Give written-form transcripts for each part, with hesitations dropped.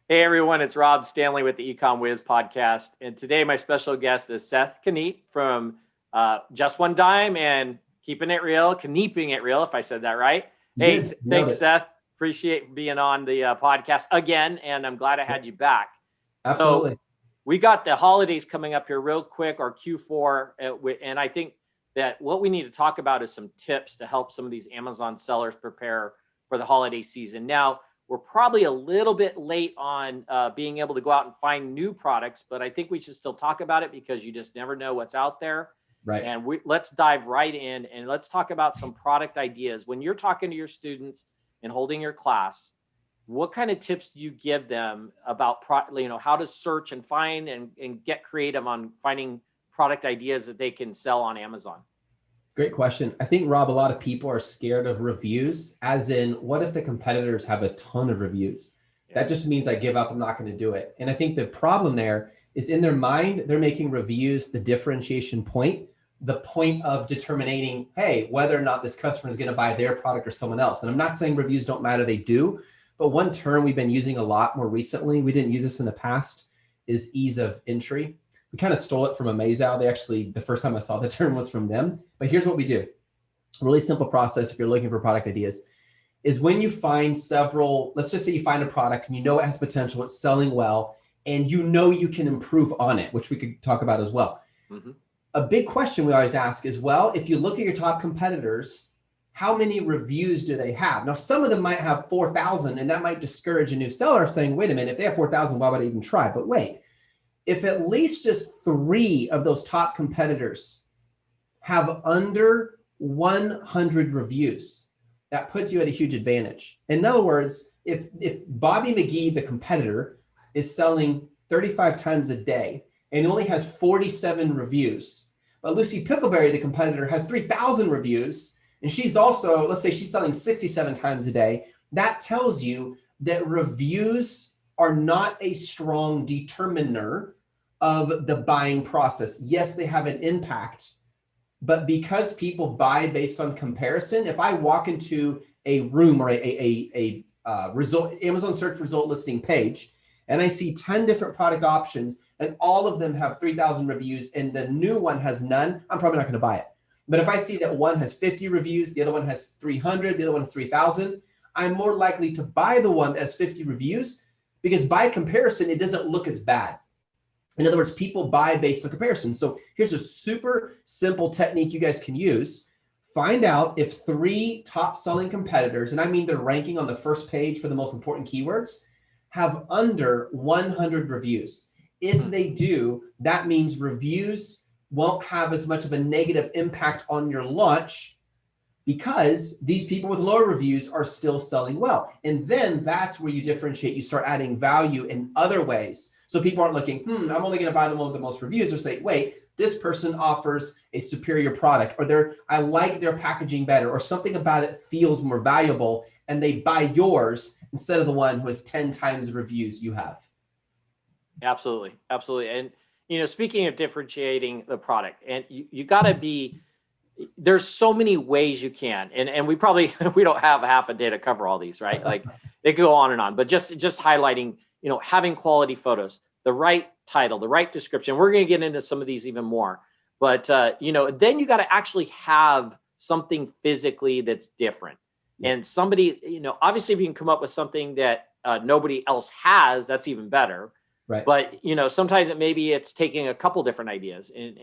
Hey everyone, it's Rob Stanley with the Ecom Wiz podcast. And today my special guest is Seth Kniep from Just One Dime and Keeping It Real, Kneeping It Real, if I said that right. You Hey, did. Nailed thanks it. Seth. Appreciate being on the podcast again, and I'm glad I had you back. So Absolutely. we got the holidays coming up here real quick, our Q4, and I think that what we need to talk about is some tips to help some of these Amazon sellers prepare for the holiday season. Now, we're probably a little bit late on being able to go out and find new products, but I think we should still talk about it because you just never know what's out there. Right. And let's dive right in and let's talk about some product ideas. When you're talking to your students and holding your class, what kind of tips do you give them about how to search and find and get creative on finding product ideas that they can sell on Amazon? Great question. I think, Rob, a lot of people are scared of reviews, as in, what if the competitors have a ton of reviews? Yeah. That just means I give up, I'm not going to do it. And I think the problem there is in their mind, they're making reviews the differentiation point, the point of determining, hey, whether or not this customer is going to buy their product or someone else. And I'm not saying reviews don't matter, they do. But one term we've been using a lot more recently, we didn't use this in the past, is ease of entry. We kind of stole it from Amazow. They actually, the first time I saw the term was from them. But here's what we do. A really simple process if you're looking for product ideas is when you find several, let's just say you find a product and you know it has potential, it's selling well, and you know you can improve on it, which we could talk about as well. Mm-hmm. A big question we always ask is, well, if you look at your top competitors, how many reviews do they have? Now, some of them might have 4,000, and that might discourage a new seller saying, wait a minute, if they have 4,000, why would I even try? But wait. If at least just 3 of those top competitors have under 100 reviews, that puts you at a huge advantage. In other words, if Bobby McGee, the competitor, is selling 35 times a day and only has 47 reviews, but Lucy Pickleberry, the competitor, has 3,000 reviews, and she's also, let's say she's selling 67 times a day, that tells you that reviews are not a strong determiner of the buying process. Yes, they have an impact, but because people buy based on comparison, if I walk into a room or a result Amazon search result listing page and I see 10 different product options and all of them have 3,000 reviews and the new one has none, I'm probably not going to buy it. But if I see that one has 50 reviews, the other one has 300, the other one has 3,000, I'm more likely to buy the one that has 50 reviews because by comparison, it doesn't look as bad. In other words, people buy based on comparison. So here's a super simple technique you guys can use. Find out if 3 top selling competitors, and I mean they're ranking on the first page for the most important keywords, have under 100 reviews. If they do, that means reviews won't have as much of a negative impact on your launch because these people with lower reviews are still selling well. And then that's where you differentiate. You start adding value in other ways. So people aren't looking, I'm only going to buy the one with the most reviews, or say, wait, this person offers a superior product, or I like their packaging better, or something about it feels more valuable, and they buy yours instead of the one who has 10 times the reviews you have. Absolutely. Absolutely. And, speaking of differentiating the product, and you got to be, there's so many ways you can, and we don't have half a day to cover all these, right? Like they could go on and on, but just highlighting, having quality photos, the right title, the right description. We're going to get into some of these even more, but then you got to actually have something physically that's different. And somebody, obviously if you can come up with something that nobody else has, that's even better. Right. But, sometimes it's taking a couple different ideas and,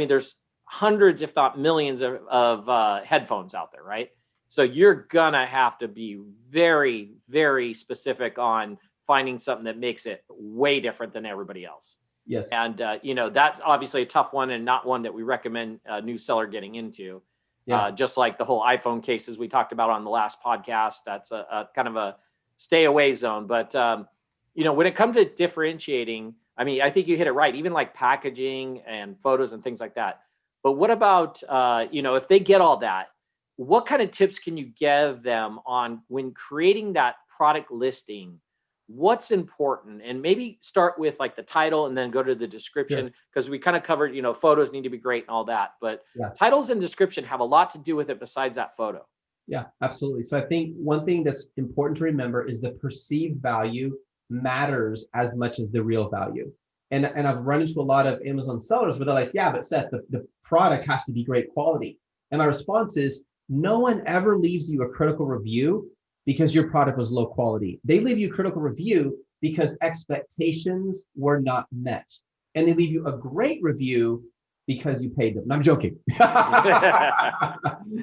there's hundreds, if not millions of headphones out there, right? So you're gonna have to be very, very specific on finding something that makes it way different than everybody else. Yes. And, that's obviously a tough one and not one that we recommend a new seller getting into. Yeah. Just like the whole iPhone cases we talked about on the last podcast, that's a kind of a stay away zone. But, when it comes to differentiating, I think you hit it right, even like packaging and photos and things like that. But what about, if they get all that, what kind of tips can you give them on when creating that product listing? What's important? And maybe start with like the title and then go to the description, because we kind of covered, photos need to be great and all that. But titles and description have a lot to do with it besides that photo. Yeah, absolutely. So I think one thing that's important to remember is the perceived value matters as much as the real value. And I've run into a lot of Amazon sellers where they're like, yeah, but Seth, the product has to be great quality. And my response is, no one ever leaves you a critical review because your product was low quality. They leave you a critical review because expectations were not met. And they leave you a great review because you paid them. And I'm joking.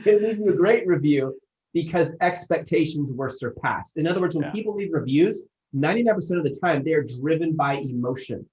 They leave you a great review because expectations were surpassed. In other words, when people leave reviews, 99% of the time, they are driven by emotion.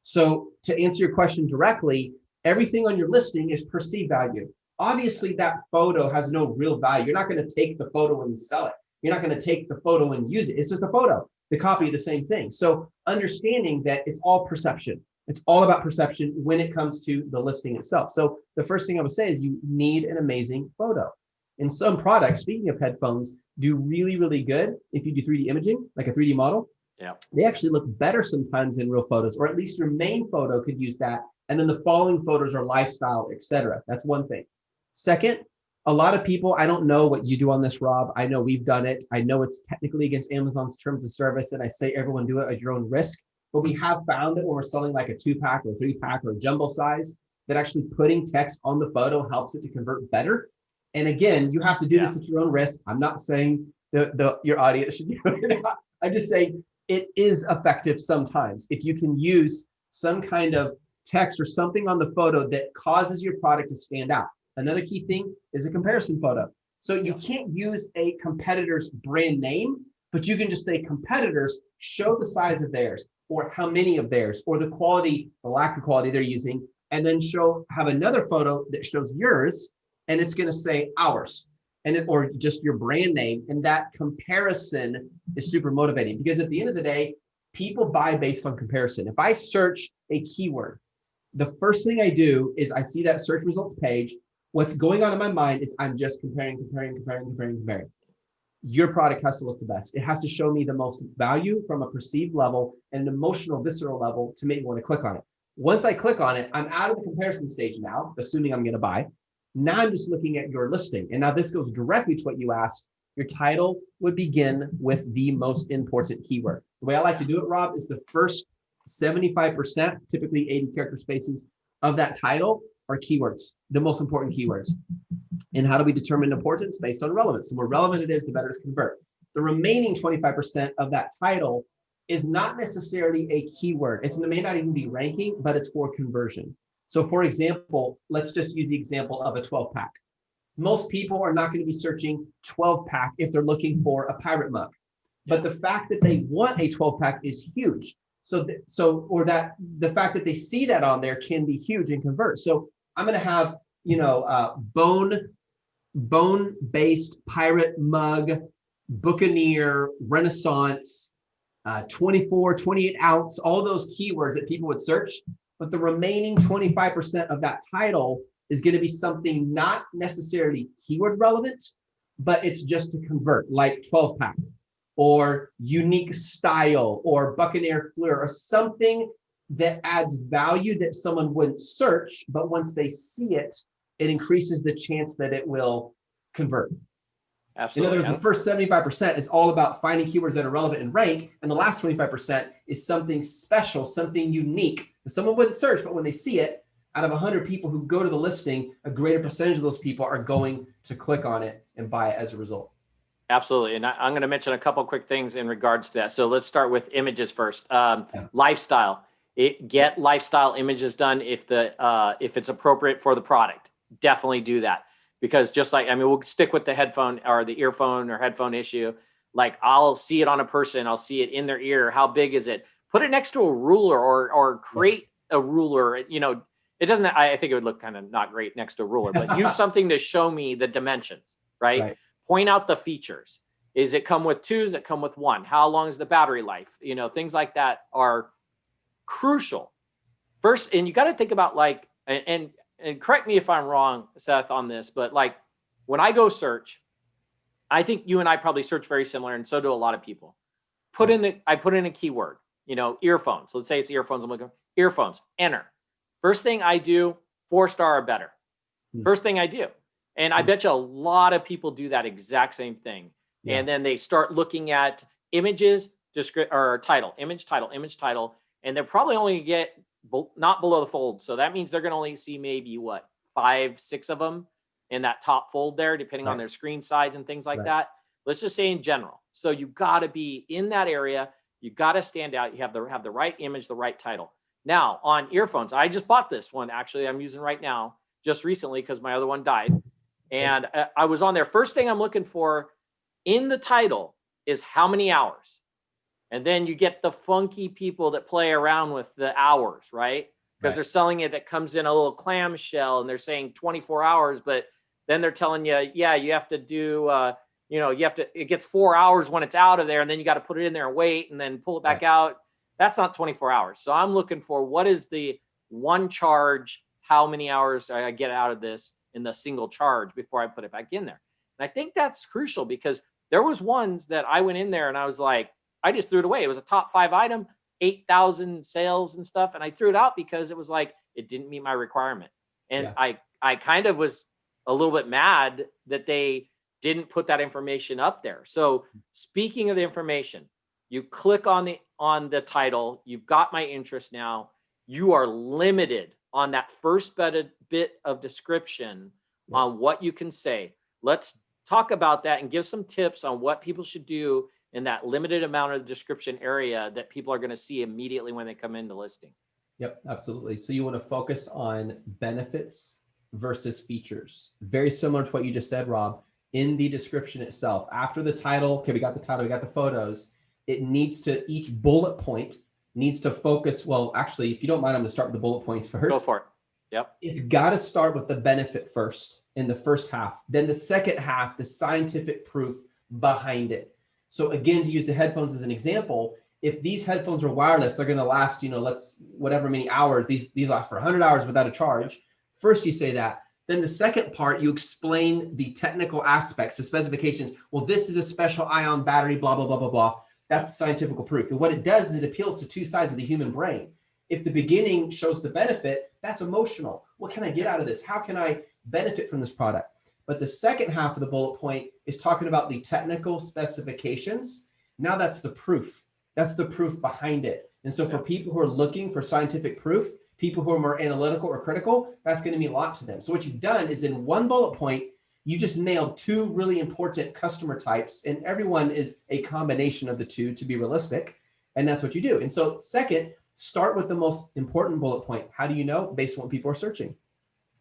So to answer your question directly, everything on your listing is perceived value. Obviously, that photo has no real value. You're not going to take the photo and sell it. You're not going to take the photo and use it. It's just a photo, the copy of the same thing. So understanding that it's all perception. It's all about perception when it comes to the listing itself. So the first thing I would say is you need an amazing photo. And some products, speaking of headphones, do really, really good if you do 3D imaging, like a 3D model. Yeah. They actually look better sometimes than real photos, or at least your main photo could use that. And then the following photos are lifestyle, etc. That's one thing. Second, a lot of people, I don't know what you do on this, Rob. I know we've done it. I know it's technically against Amazon's terms of service, and I say everyone do it at your own risk. But we have found that when we're selling like a 2-pack or 3-pack or a jumbo size, that actually putting text on the photo helps it to convert better. And again, you have to do this at your own risk. I'm not saying your audience should do it. I'm just saying it is effective sometimes. If you can use some kind of text or something on the photo that causes your product to stand out. Another key thing is a comparison photo. So you can't use a competitor's brand name, but you can just say competitors, show the size of theirs or how many of theirs or the quality, the lack of quality they're using, and then have another photo that shows yours, and it's going to say ours, or just your brand name. And that comparison is super motivating because at the end of the day, people buy based on comparison. If I search a keyword, the first thing I do is I see that search results page. What's going on in my mind is I'm just comparing. Your product has to look the best. It has to show me the most value from a perceived level and an emotional, visceral level to make me want to click on it. Once I click on it, I'm out of the comparison stage now, assuming I'm going to buy. Now I'm just looking at your listing. And now this goes directly to what you asked. Your title would begin with the most important keyword. The way I like to do it, Rob, is the first 75%, typically 80 character spaces of that title are keywords, the most important keywords. And how do we determine importance? Based on relevance. The more relevant it is, the better it's convert. The remaining 25% of that title is not necessarily a keyword. It may not even be ranking, but it's for conversion. So for example, let's just use the example of a 12-pack. Most people are not going to be searching 12-pack if they're looking for a pirate mug. But the fact that they want a 12-pack is huge. Or that the fact that they see that on there can be huge and convert. So I'm going to have, bone-based pirate mug, Buccaneer, Renaissance, 24, 28 ounce, all those keywords that people would search. But the remaining 25% of that title is going to be something not necessarily keyword relevant, but it's just to convert, like 12-pack or unique style or Buccaneer Fleur or something that adds value that someone wouldn't search, but once they see it, it increases the chance that it will convert. Absolutely. In other words, the first 75% is all about finding keywords that are relevant and rank, and the last 25% is something special, something unique that someone wouldn't search, but when they see it, out of 100 people who go to the listing, a greater percentage of those people are going to click on it and buy it as a result. Absolutely. And I'm going to mention a couple of quick things in regards to that. So let's start with images first. Lifestyle. Get lifestyle images done if it's appropriate for the product. Definitely do that. Because just like, we'll stick with the headphone or the earphone or headphone issue. Like I'll see it on a person. I'll see it in their ear. How big is it? Put it next to a ruler or create a ruler. It doesn't, I think it would look kind of not great next to a ruler, but use something to show me the dimensions, right? Point out the features. Is it come with 2? Does it come with 1? How long is the battery life? Things like that are crucial. First, and you got to think about and correct me if I'm wrong, Seth, on this, but like when I go search, I think you and I probably search very similar, and so do a lot of people. I put in a keyword, earphones. Let's say it's earphones. I'm looking for earphones. Enter. First thing I do, 4-star or better. First thing I do. And I bet you a lot of people do that exact same thing. Yeah. And then they start looking at images, or title, image, title, and they're probably only get not below the fold. So that means they're going to only see maybe what, 5, 6 of them in that top fold there, depending on their screen size and things like that. Let's just say in general. So you got to be in that area. You got to stand out. You have the right image, the right title. Now on earphones, I just bought this one. Actually, I'm using right now just recently because my other one died. And I was on there. First thing I'm looking for in the title is how many hours. And then you get the funky people that play around with the hours, right? Because they're selling it that comes in a little clamshell and they're saying 24 hours, but then they're telling you, yeah, you have to do, it gets 4 hours when it's out of there, and then you got to put it in there and wait and then pull it back out. That's not 24 hours. So I'm looking for what is the one charge, how many hours I get out of this in the single charge before I put it back in there. And I think that's crucial because there was ones that I went in there and I was like, I just threw it away. It was a top 5 item, 8,000 sales and stuff. And I threw it out because it was like, it didn't meet my requirement. And I kind of was a little bit mad that they didn't put that information up there. So speaking of the information, you click on the title, you've got my interest now. You are limited on that first bit of description on what you can say. Let's talk about that and give some tips on what people should do in that limited amount of description area that people are going to see immediately when they come into listing. Yep, absolutely. So you want to focus on benefits versus features. Very similar to what you just said, Rob, in the description itself. After the title, okay, we got the title, we got the photos. It needs to, each bullet point needs to focus. Well, actually, if you don't mind, I'm going to start with the bullet points first. Go for it. Yep. It's got to start with the benefit first in the first half. Then the second half, the scientific proof behind it. So again, to use the headphones as an example, if these headphones are wireless, they're going to last, whatever many hours. These last for 100 hours without a charge. First, you say that. Then the second part, you explain the technical aspects, the specifications. Well, this is a special ion battery, blah, blah, blah, blah, blah. That's scientific proof. And what it does is it appeals to two sides of the human brain. If the beginning shows the benefit, that's emotional. What can I get out of this? How can I benefit from this product? But the second half of the bullet point is talking about the technical specifications. Now that's the proof. That's the proof behind it. And so for people who are looking for scientific proof, people who are more analytical or critical, that's going to mean a lot to them. So what you've done is in one bullet point, you just nailed 2 really important customer types, and everyone is a combination of the 2 to be realistic. And that's what you do. And so second, start with the most important bullet point. How do you know? Based on what people are searching.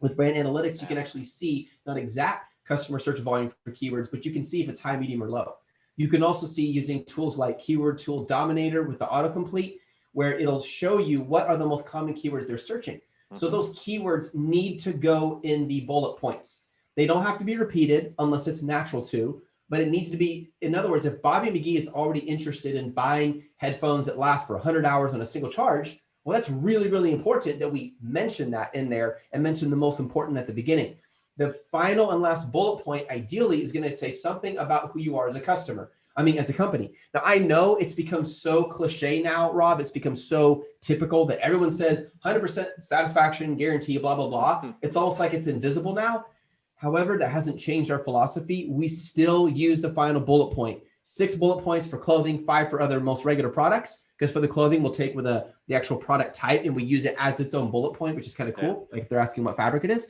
With brand analytics, you can actually see not exact customer search volume for keywords, but you can see if it's high, medium, or low. You can also see using tools like Keyword Tool Dominator with the autocomplete, where it'll show you what are the most common keywords they're searching. So those keywords need to go in the bullet points. They don't have to be repeated unless it's natural to, but it needs to be, in other words, if Bobby McGee is already interested in buying headphones that last for 100 hours on a single charge, well, that's really, really important that we mention that in there and mention the most important at the beginning. The final and last bullet point, ideally, is going to say something about who you are as a customer. As a company. Now, I know it's become so cliche now, Rob. It's become so typical that everyone says 100% satisfaction guarantee, blah, blah, blah. It's almost like it's invisible now. However, that hasn't changed our philosophy. We still use the final bullet point. 6 bullet points for clothing, 5 for other most regular products. Because for the clothing, we'll take with the actual product type and we use it as its own bullet point, which is kind of cool. Like if they're asking what fabric it is.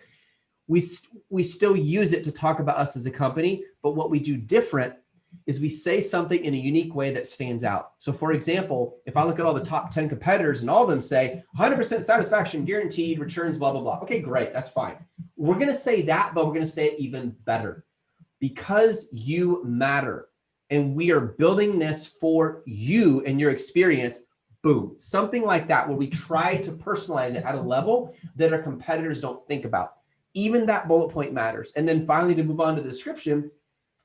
We still use it to talk about us as a company, but what we do different is we say something in a unique way that stands out. So for example, if I look at all the top 10 competitors and all of them say 100% satisfaction guaranteed, returns, blah, blah, blah. Okay, great. That's fine. We're going to say that, but we're going to say it even better because you matter. And we are building this for you and your experience. Boom. Something like that where we try to personalize it at a level that our competitors don't think about. Even that bullet point matters. And then finally, to move on to the description,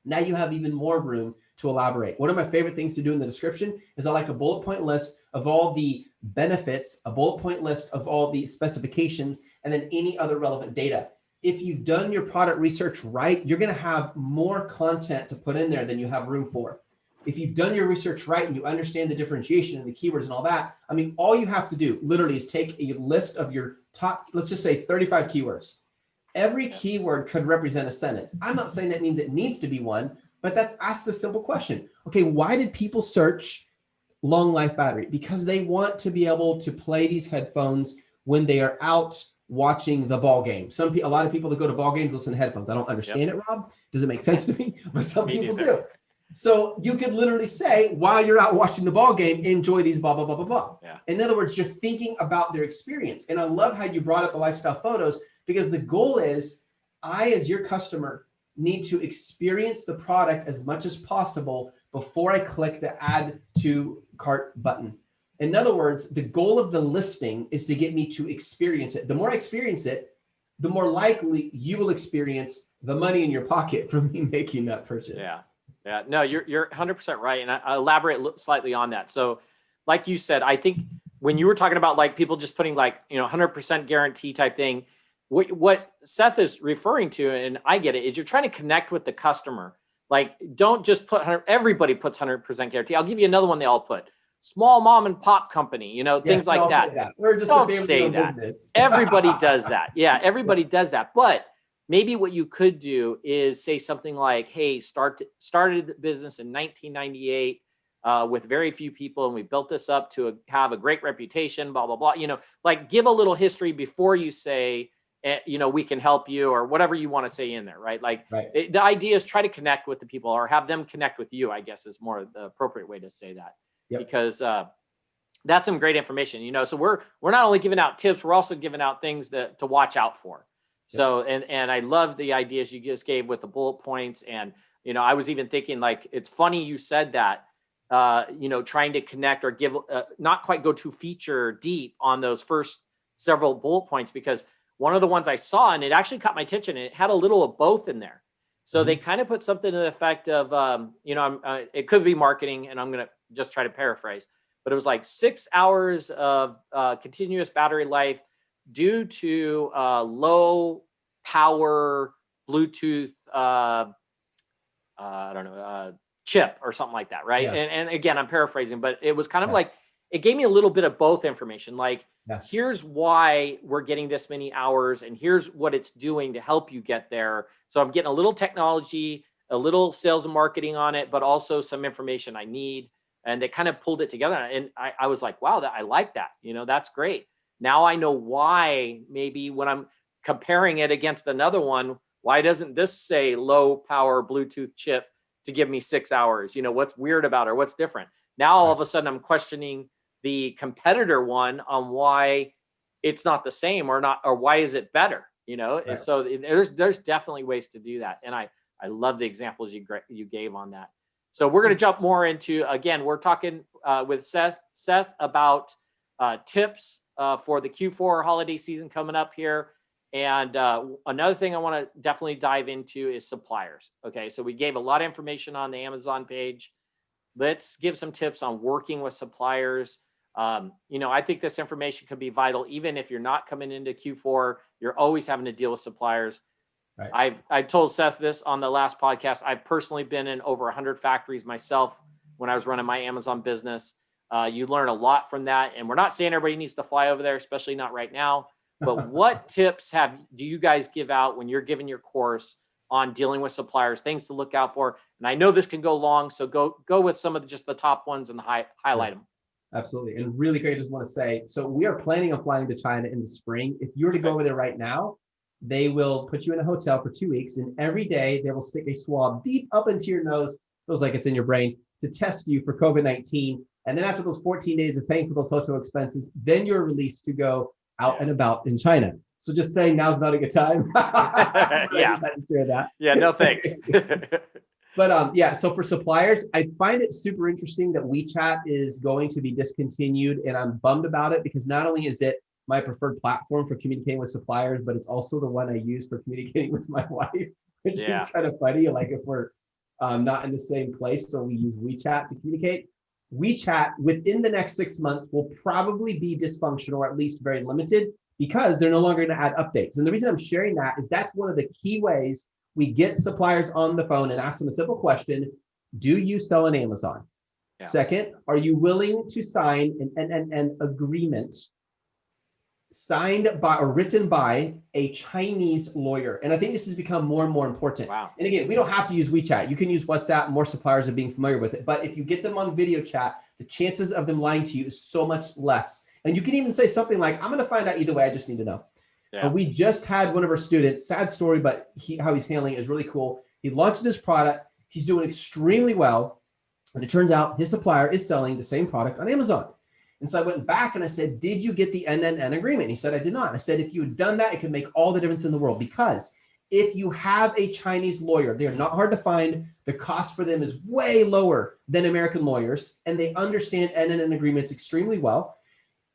now you have even more room to elaborate. One of my favorite things to do in the description is I like a bullet point list of all the benefits, a bullet point list of all the specifications, and then any other relevant data. If you've done your product research right, you're going to have more content to put in there than you have room for. If you've done your research right and you understand the differentiation and the keywords and all that, all you have to do literally is take a list of your top, let's just say 35 keywords. Every keyword could represent a sentence. I'm not saying that means it needs to be one, but that's ask the simple question. Okay, why did people search long life battery? Because they want to be able to play these headphones when they are out watching the ball game. A lot of people that go to ball games listen to headphones. I don't understand it, Rob. Does it make sense to me? But some people do. So you could literally say, while you're out watching the ball game, enjoy these blah, blah, blah, blah, blah. Yeah. In other words, you're thinking about their experience. And I love how you brought up the lifestyle photos, because the goal is I, as your customer, need to experience the product as much as possible before I click the add to cart button. In other words, the goal of the listing is to get me to experience it. The more I experience it, the more likely you will experience the money in your pocket from me making that purchase. Yeah, no, you're 100% right. And I elaborate slightly on that. So like you said, I think when you were talking about like people just putting like, 100% guarantee type thing, what Seth is referring to, and I get it, is you're trying to connect with the customer. Like, don't just put 100, everybody puts 100% guarantee. I'll give you another one they all put. Small mom and pop company, things like that. We're just don't say that. Business. Everybody does that. Yeah, everybody does that. But maybe what you could do is say something like, hey, started the business in 1998 with very few people, and we built this up to have a great reputation, blah, blah, blah. Like give a little history before you say, we can help you, or whatever you want to say in there, right? Like the idea is try to connect with the people, or have them connect with you, I guess is more the appropriate way to say that. Because that's some great information, so we're not only giving out tips, we're also giving out things to watch out for. So, and I love the ideas you just gave with the bullet points. And, I was even thinking like, it's funny you said that, trying to connect or give, not quite go too feature deep on those first several bullet points, because one of the ones I saw, and it actually caught my attention, and it had a little of both in there. So they kind of put something to the effect of, it could be marketing, and I'm going to just try to paraphrase, but it was like 6 hours of continuous battery life due to low power Bluetooth, chip or something like that, right? And again, I'm paraphrasing, but it was kind of like, it gave me a little bit of both information. Like, here's why we're getting this many hours, and here's what it's doing to help you get there. So I'm getting a little technology, a little sales and marketing on it, but also some information I need. And they kind of pulled it together. And I was like, wow, I like that. That's great. Now I know why, maybe when I'm comparing it against another one, why doesn't this say low power Bluetooth chip to give me 6 hours? What's weird about it, or what's different? Now, all of a sudden I'm questioning the competitor one on why it's not the same, or why is it better? And so there's definitely ways to do that. And I love the examples you gave on that. So we're going to jump more into, again, we're talking with Seth about tips for the Q4 holiday season coming up here. And another thing I want to definitely dive into is suppliers. Okay, so we gave a lot of information on the Amazon page. Let's give some tips on working with suppliers. I think this information could be vital, even if you're not coming into Q4, you're always having to deal with suppliers. Right. I told Seth this on the last podcast. I've personally been in over 100 factories myself when I was running my Amazon business. You learn a lot from that. And we're not saying everybody needs to fly over there, especially not right now. But what tips do you guys give out when you're giving your course on dealing with suppliers, things to look out for? And I know this can go long, so go with some of just the top ones and highlight them. Absolutely. And really great. I just want to say, so we are planning on flying to China in the spring. If you were to go over there right now, they will put you in a hotel for 2 weeks, and every day they will stick a swab deep up into your nose, feels like it's in your brain, to test you for COVID-19. And then after those 14 days of paying for those hotel expenses, then you're released to go out and about in China. So just saying, now's not a good time. I just had to share that. Yeah, no thanks. But so for suppliers, I find it super interesting that WeChat is going to be discontinued, and I'm bummed about it, because not only is it my preferred platform for communicating with suppliers, but it's also the one I use for communicating with my wife, which is kind of funny. Like, if we're not in the same place, so we use WeChat to communicate. WeChat within the next 6 months will probably be dysfunctional, or at least very limited, because they're no longer going to add updates. And the reason I'm sharing that is that's one of the key ways we get suppliers on the phone and ask them a simple question: do you sell on Amazon? Second, are you willing to sign an agreement signed by or written by a Chinese lawyer. And I think this has become more and more important. Wow. And again, we don't have to use WeChat. You can use WhatsApp. More suppliers are being familiar with it. But if you get them on video chat, the chances of them lying to you is so much less. And you can even say something like, I'm going to find out either way. I just need to know. Yeah. We just had one of our students, sad story, but how he's handling it is really cool. He launches his product. He's doing extremely well. And it turns out his supplier is selling the same product on Amazon. And so I went back and I said, did you get the end-to-end agreement? And he said, I did not. And I said, if you had done that, it could make all the difference in the world, because if you have a Chinese lawyer, they're not hard to find. The cost for them is way lower than American lawyers, and they understand end-to-end agreements extremely well.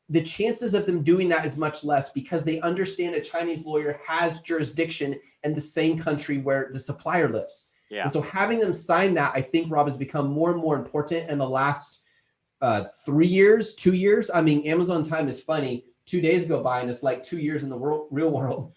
The chances of them doing that is much less because they understand a Chinese lawyer has jurisdiction in the same country where the supplier lives. Yeah. And so having them sign that, I think, Rob, has become more and more important in the last 3 years, 2 years. I mean, Amazon time is funny. 2 days go by and it's like 2 years in the real world.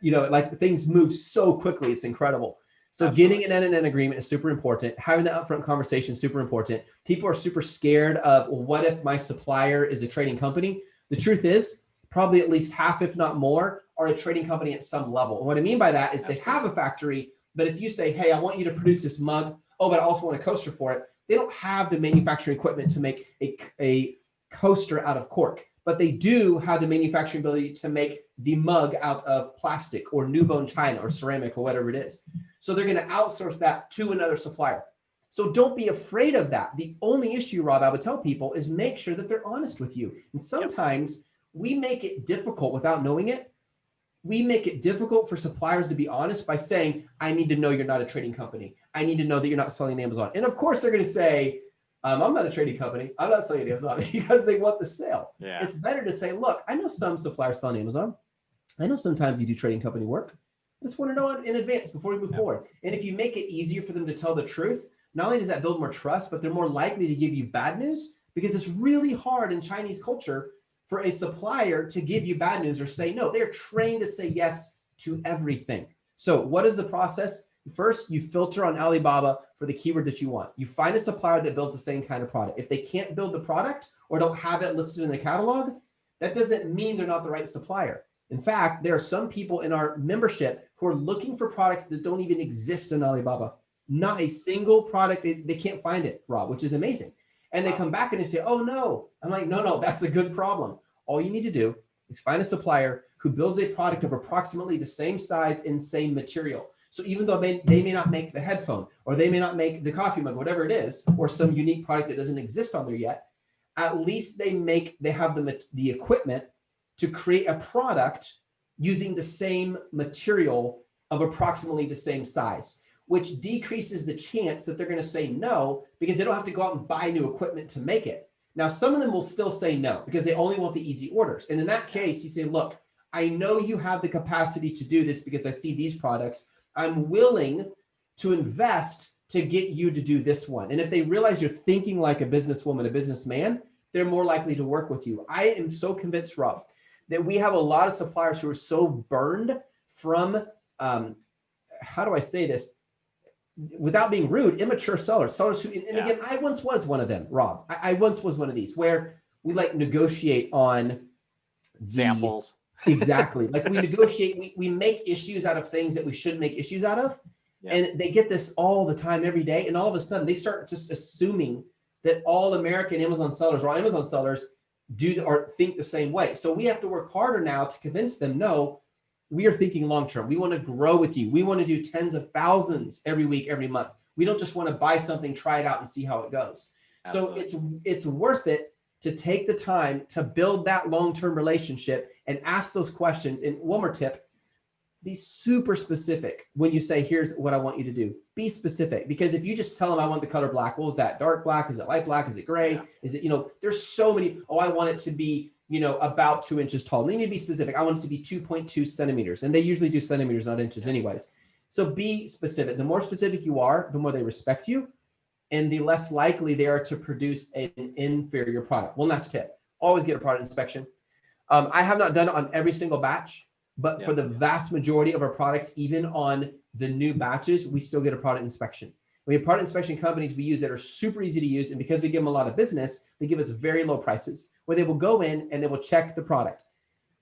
You know, like things move so quickly. It's incredible. So Absolutely. Getting an end-to-end agreement is super important. Having the upfront conversation is super important. People are super scared of, well, what if my supplier is a trading company? The truth is probably at least half, if not more, are a trading company at some level. And what I mean by that is Absolutely. They have a factory, but if you say, hey, I want you to produce this mug, oh, but I also want a coaster for it, they don't have the manufacturing equipment to make a coaster out of cork, but they do have the manufacturing ability to make the mug out of plastic or new bone china or ceramic or whatever it is. So they're going to outsource that to another supplier. So don't be afraid of that. The only issue, Rob, I would tell people is make sure that they're honest with you. And sometimes we make it difficult without knowing it. We make it difficult for suppliers to be honest by saying, I need to know you're not a trading company. I need to know that you're not selling Amazon. And of course, they're going to say, I'm not a trading company. I'm not selling Amazon, because they want the sale. Yeah. It's better to say, look, I know some suppliers sell on Amazon. I know sometimes you do trading company work. I just want to know in advance before we move forward. And if you make it easier for them to tell the truth, not only does that build more trust, but they're more likely to give you bad news, because it's really hard in Chinese culture for a supplier to give you bad news or say no. They're trained to say yes to everything. So what is the process? First, you filter on Alibaba for the keyword that you want. You find a supplier that builds the same kind of product. If they can't build the product or don't have it listed in the catalog, that doesn't mean they're not the right supplier. In fact, there are some people in our membership who are looking for products that don't even exist in Alibaba. Not a single product, they can't find it, Rob, which is amazing. And they come back and they say, oh no. I'm like, no, that's a good problem. All you need to do is find a supplier who builds a product of approximately the same size and same material. So even though they may not make the headphone, or they may not make the coffee mug, whatever it is, or some unique product that doesn't exist on there yet, at least they have the equipment to create a product using the same material of approximately the same size, which decreases the chance that they're going to say no, because they don't have to go out and buy new equipment to make it. Now, some of them will still say no because they only want the easy orders. And in that case, you say, look, I know you have the capacity to do this because I see these products. I'm willing to invest to get you to do this one. And if they realize you're thinking like a businesswoman, a businessman, they're more likely to work with you. I am so convinced, Rob, that we have a lot of suppliers who are so burned from, how do I say this? Without being rude, immature sellers who, and again, I once was one of them, Rob. I once was one of these where we like negotiate on samples. Exactly. Like we negotiate, we make issues out of things that we shouldn't make issues out of. Yeah. And they get this all the time, every day. And all of a sudden they start just assuming that all American Amazon sellers or all Amazon sellers do or think the same way. So we have to work harder now to convince them, no, we are thinking long-term. We want to grow with you. We want to do tens of thousands every week, every month. We don't just want to buy something, try it out and see how it goes. Absolutely. So it's worth it to take the time to build that long-term relationship and ask those questions. And one more tip, be super specific when you say, here's what I want you to do. Be specific, because if you just tell them I want the color black, well, is that dark black? Is it light black? Is it gray? Yeah. Is it, there's so many, I want it to be, about 2 inches tall. They need to be specific. I want it to be 2.2 centimeters. And they usually do centimeters, not inches anyways. So be specific. The more specific you are, the more they respect you, and the less likely they are to produce an inferior product. One last tip, always get a product inspection. I have not done it on every single batch, but for the vast majority of our products, even on the new batches, we still get a product inspection. We have product inspection companies we use that are super easy to use. And because we give them a lot of business, they give us very low prices where they will go in and they will check the product.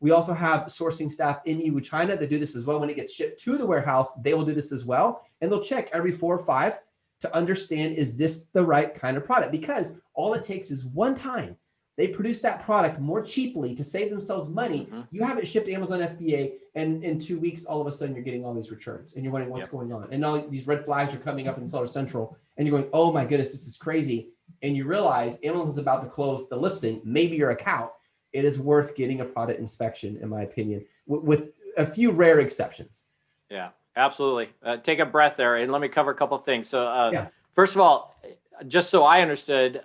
We also have sourcing staff in EU China that do this as well. When it gets shipped to the warehouse, they will do this as well. And they'll check every 4 or 5 to understand, is this the right kind of product? Because all it takes is one time they produce that product more cheaply to save themselves money. You have it shipped to Amazon FBA, and in 2 weeks, all of a sudden you're getting all these returns and you're wondering what's going on. And all these red flags are coming up in Seller Central and you're going, oh my goodness, this is crazy. And you realize Amazon's about to close the listing, maybe your account. It is worth getting a product inspection, in my opinion, with a few rare exceptions. Yeah, absolutely. Take a breath there and let me cover a couple of things. So first of all, just so I understood,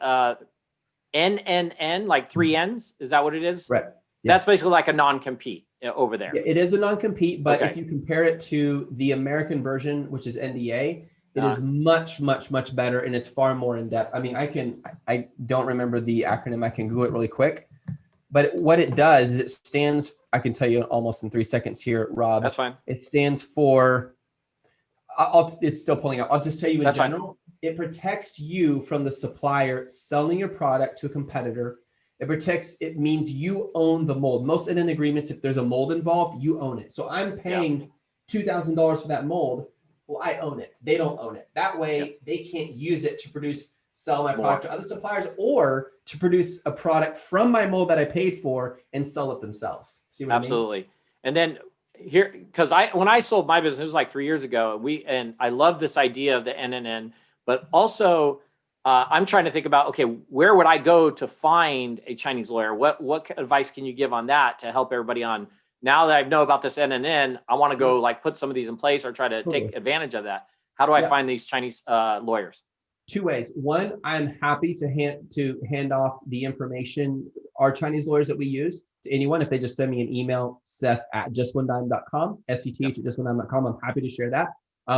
NNN, like 3 N's, is that what it is? Right. Yeah. That's basically like a non-compete over there. Yeah, it is a non-compete, but if you compare it to the American version, which is NDA, it is much, much, much better, and it's far more in depth. I mean, I don't remember the acronym. I can Google it really quick. But what it does is it stands, I can tell you almost in 3 seconds here, Rob. That's fine. It stands for, it's still pulling out. I'll just tell you in general, it protects you from the supplier selling your product to a competitor. It means you own the mold. Most NN agreements, if there's a mold involved, you own it. So I'm paying $2,000 for that mold. Well, I own it. They don't own it. That way they can't use it to sell my product to other suppliers or to produce a product from my mold that I paid for and sell it themselves. See what I mean? Absolutely. And then here, because when I sold my business, it was like 3 years ago, and I love this idea of the NNN, but also I'm trying to think about, okay, where would I go to find a Chinese lawyer? What advice can you give on that to help everybody on, now that I know about this NNN, I want to go like put some of these in place or try to take advantage of that. How do I find these Chinese lawyers? 2 ways. One, I'm happy to hand off the information, our Chinese lawyers that we use, to anyone. If they just send me an email, seth@justonedime.com, SETH@justonedime.com, I'm happy to share that.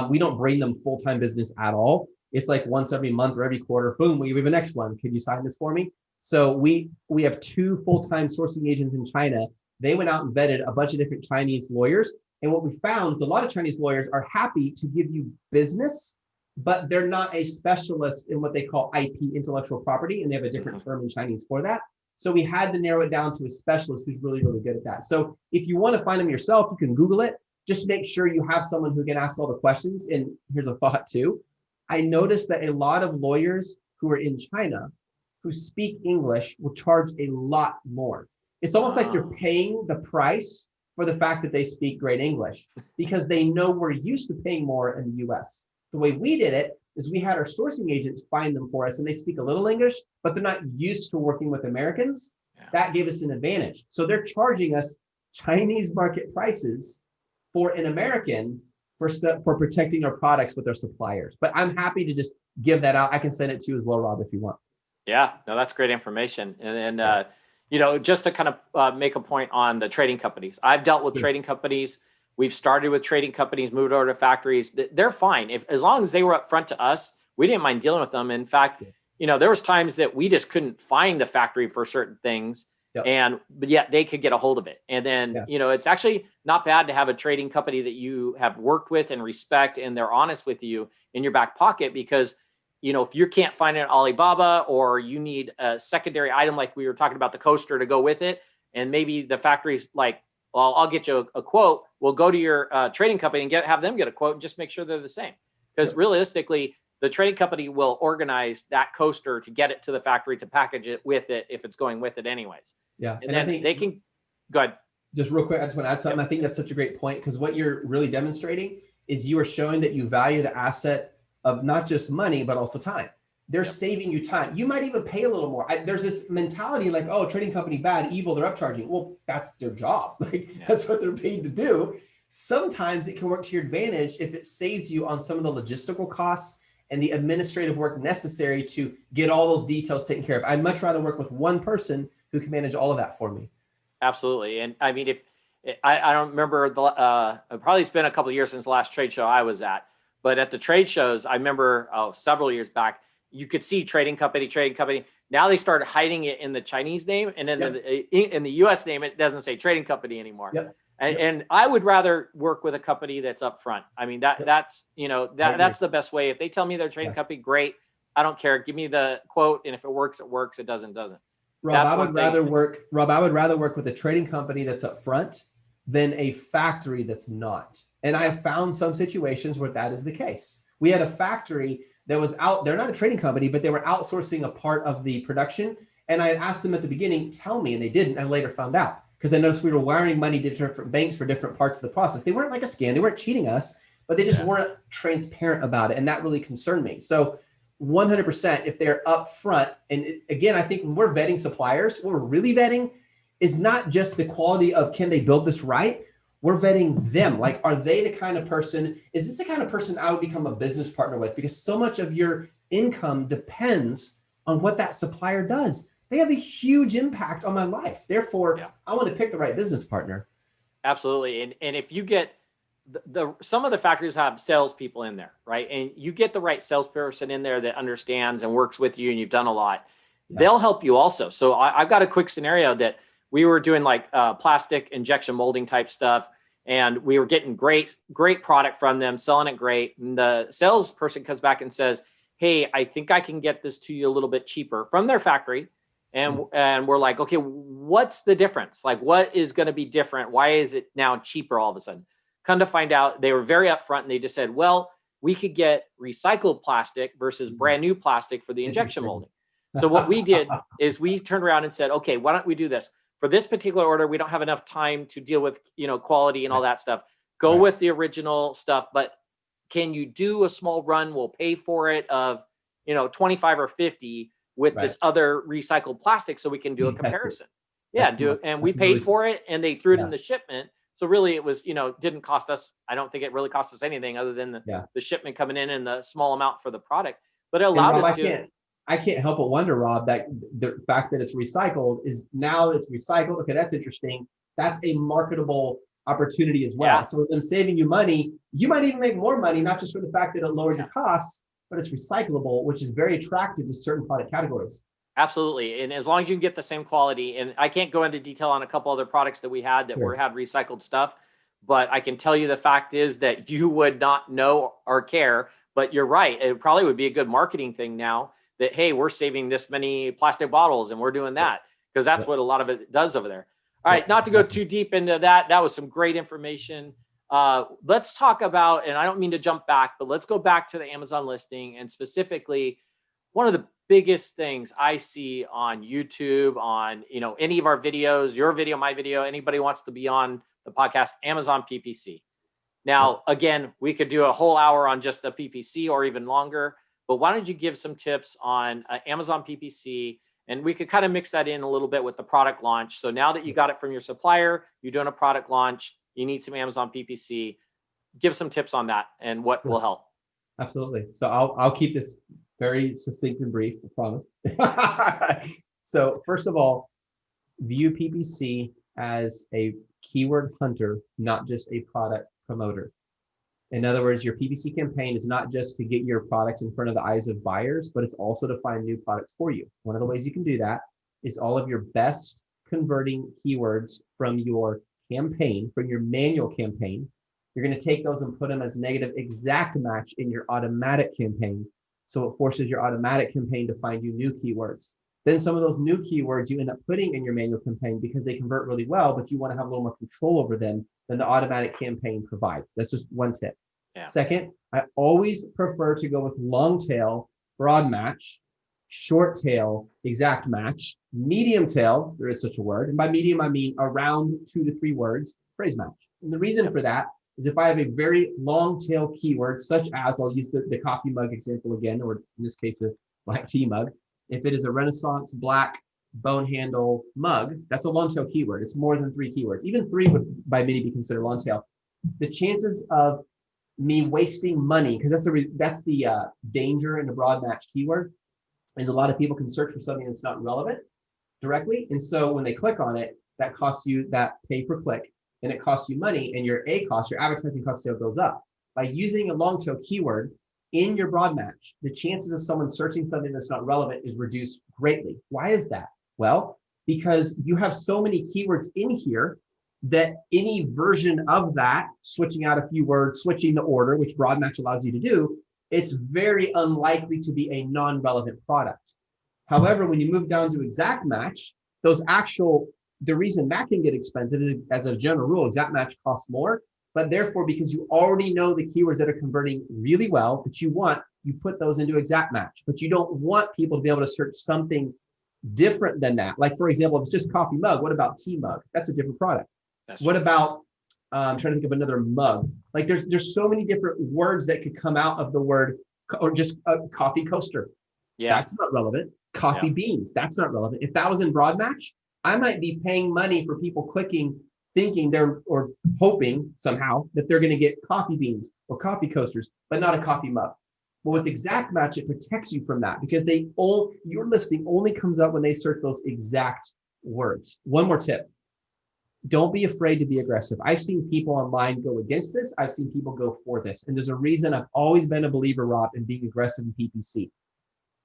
We don't bring them full-time business at all. It's like once every month or every quarter, boom, we have a next one. Can you sign this for me? So we have 2 full-time sourcing agents in China. They went out and vetted a bunch of different Chinese lawyers. And what we found is a lot of Chinese lawyers are happy to give you business, but they're not a specialist in what they call IP, intellectual property, and they have a different term in Chinese for that. So we had to narrow it down to a specialist who's really, really good at that. So if you want to find them yourself, you can Google it. Just make sure you have someone who can ask all the questions. And here's a thought too. I noticed that a lot of lawyers who are in China who speak English will charge a lot more. It's almost like you're paying the price for the fact that they speak great English because they know we're used to paying more in the US. The way we did it is we had our sourcing agents find them for us, and they speak a little English, but they're not used to working with Americans. That gave us an advantage. So they're charging us Chinese market prices for an American for protecting our products with our suppliers. But I'm happy to just give that out. I can send it to you as well, Rob, if you want. Yeah, no, that's great information. And just to kind of make a point on the trading companies. I've dealt with trading companies. We've started with trading companies, moved over to factories. They're fine. As long as they were upfront to us, we didn't mind dealing with them. In fact, there was times that we just couldn't find the factory for certain things, but yet they could get a hold of it. And then, it's actually not bad to have a trading company that you have worked with and respect, and they're honest with you in your back pocket, because if you can't find it on Alibaba, or you need a secondary item, like we were talking about the coaster to go with it, and maybe the factory's like, well, I'll get you a quote. We'll go to your trading company and have them get a quote and just make sure they're the same. Because realistically, the trading company will organize that coaster to get it to the factory to package it with it if it's going with it anyways. Yeah. And then I think they can, go ahead. Just real quick, I just want to add something. I think that's such a great point, because what you're really demonstrating is you are showing that you value the asset of not just money, but also time. They're saving you time. You might even pay a little more. There's this mentality like, oh, trading company, bad, evil, they're upcharging. Well, that's their job. That's what they're paid to do. Sometimes it can work to your advantage if it saves you on some of the logistical costs and the administrative work necessary to get all those details taken care of. I'd much rather work with one person who can manage all of that for me. Absolutely. And I mean, if I don't remember, probably it's been a couple of years since the last trade show I was at, but at the trade shows, I remember several years back, you could see trading company. Now they started hiding it in the Chinese name, and then in the US name, it doesn't say trading company anymore. And I would rather work with a company that's upfront. I mean, that's the best way. If they tell me they're a trading company, great. I don't care. Give me the quote, and if it works, it works. It doesn't. Rob, I would rather work with a trading company that's upfront than a factory that's not. And I've found some situations where that is the case. We had a factory that was out, they're not a trading company, but they were outsourcing a part of the production. And I had asked them at the beginning, tell me, and they didn't. I later found out because I noticed we were wiring money to different banks for different parts of the process. They weren't like a scam, they weren't cheating us, but they just weren't transparent about it. And that really concerned me. So 100%, if they're upfront, and again, I think when we're vetting suppliers, what we're really vetting is not just the quality of can they build this right? We're vetting them. Like, are they the kind of person, is this the kind of person I would become a business partner with? Because so much of your income depends on what that supplier does. They have a huge impact on my life. Therefore, I want to pick the right business partner. Absolutely. And if you get some of the factories have salespeople in there, right? And you get the right salesperson in there that understands and works with you and you've done a lot, they'll help you also. So I've got a quick scenario that we were doing like plastic injection molding type stuff. And we were getting great product from them, selling it great. And the salesperson comes back and says, hey, I think I can get this to you a little bit cheaper from their factory. And we're like, okay, what's the difference? Like, what is going to be different? Why is it now cheaper all of a sudden? Come to find out, they were very upfront and they just said, well, we could get recycled plastic versus brand new plastic for the injection molding. So what we did is we turned around and said, okay, why don't we do this? For this particular order, we don't have enough time to deal with, quality and all that stuff. Go with the original stuff, but can you do a small run? We'll pay for it of, 25 or 50 with this other recycled plastic so we can do a comparison. And we paid for it and they threw it in the shipment. So really it was, didn't cost us, I don't think it really cost us anything other than the shipment coming in and the small amount for the product, but it allowed us to. I can't help but wonder, Rob, that the fact that it's recycled is now it's recycled. Okay, that's interesting. That's a marketable opportunity as well. So with them saving you money, you might even make more money, not just for the fact that it lowered your costs, but it's recyclable, which is very attractive to certain product categories. Absolutely. And as long as you can get the same quality, and I can't go into detail on a couple other products that we had that had recycled stuff, but I can tell you the fact is that you would not know or care, but you're right. It probably would be a good marketing thing now that, hey, we're saving this many plastic bottles and we're doing that because that's what a lot of it does over there. All right. Not to go too deep into that. That was some great information. Let's talk about, and I don't mean to jump back, but let's go back to the Amazon listing and specifically one of the biggest things I see on YouTube, on, any of our videos, your video, my video, anybody wants to be on the podcast, Amazon PPC. Now, again, we could do a whole hour on just the PPC or even longer, but why don't you give some tips on Amazon PPC, and we could kind of mix that in a little bit with the product launch. So now that you got it from your supplier, you're doing a product launch, you need some Amazon PPC, give some tips on that and what will help. Absolutely. So I'll keep this very succinct and brief, I promise. So first of all, view PPC as a keyword hunter, not just a product promoter. In other words, your PPC campaign is not just to get your products in front of the eyes of buyers, but it's also to find new products for you. One of the ways you can do that is all of your best converting keywords from your campaign, from your manual campaign. You're going to take those and put them as negative exact match in your automatic campaign. So it forces your automatic campaign to find you new keywords. Then some of those new keywords you end up putting in your manual campaign because they convert really well, but you want to have a little more control over them than the automatic campaign provides. That's just one tip. Second, I always prefer to go with long tail, broad match, short tail, exact match, medium tail, there is such a word. And by medium, I mean around 2 to 3 words, phrase match. And the reason for that is if I have a very long tail keyword, such as, I'll use the coffee mug example again, or in this case, a black tea mug. If it is a Renaissance black bone handle mug, that's a long tail keyword. It's more than 3 keywords. Even 3 would by many be considered long tail. The chances of me wasting money, because that's the danger in the broad match keyword, is a lot of people can search for something that's not relevant directly. And so when they click on it, that costs you that pay per click, and it costs you money, and your advertising cost still goes up. By using a long tail keyword in your broad match, the chances of someone searching something that's not relevant is reduced greatly. Why is that? Well, because you have so many keywords in here that any version of that, switching out a few words, switching the order, which broad match allows you to do, it's very unlikely to be a non-relevant product. However, when you move down to exact match, the reason that can get expensive is, as a general rule, exact match costs more. But therefore, because you already know the keywords that are converting really well that you want, you put those into exact match. But you don't want people to be able to search something different than that. Like, for example, if it's just coffee mug, what about tea mug? That's a different product. What about, I'm trying to think of another mug. Like there's so many different words that could come out of the word, or just a coffee coaster. Yeah. That's not relevant. Coffee beans, that's not relevant. If that was in broad match, I might be paying money for people clicking, thinking or hoping somehow that they're going to get coffee beans or coffee coasters, but not a coffee mug. Well, with exact match, it protects you from that because your listing only comes up when they search those exact words. One more tip. Don't be afraid to be aggressive. I've seen people online go against this. I've seen people go for this. And there's a reason I've always been a believer, Rob, in being aggressive in PPC.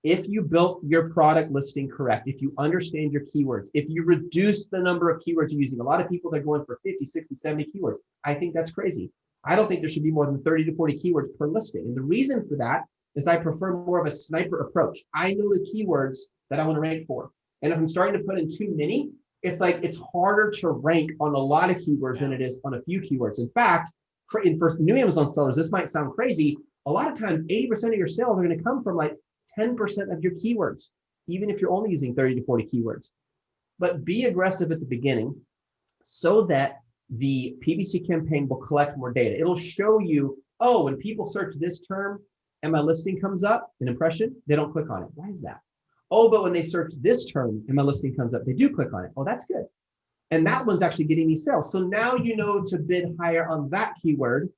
If you built your product listing correct, if you understand your keywords, if you reduce the number of keywords you're using, a lot of people, they're going for 50, 60, 70 keywords. I think that's crazy. I don't think there should be more than 30 to 40 keywords per listing. And the reason for that is I prefer more of a sniper approach. I know the keywords that I want to rank for. And if I'm starting to put in too many, it's harder to rank on a lot of keywords than it is on a for few fact, for new Amazon sellers, this might sound crazy. A lot of times, 80% of your sales are going to come from 10% of your keywords, even if you're only using 30 to 40 keywords. But be aggressive at the beginning so that the PPC campaign will collect more data. It'll show you, oh, when people search this term and my listing comes up, an impression, they don't click on it. Why is that? Oh, but when they search this term and my listing comes up, they do click on it. Oh, that's good. And that one's actually getting me sales. So now you know to bid higher on that keyword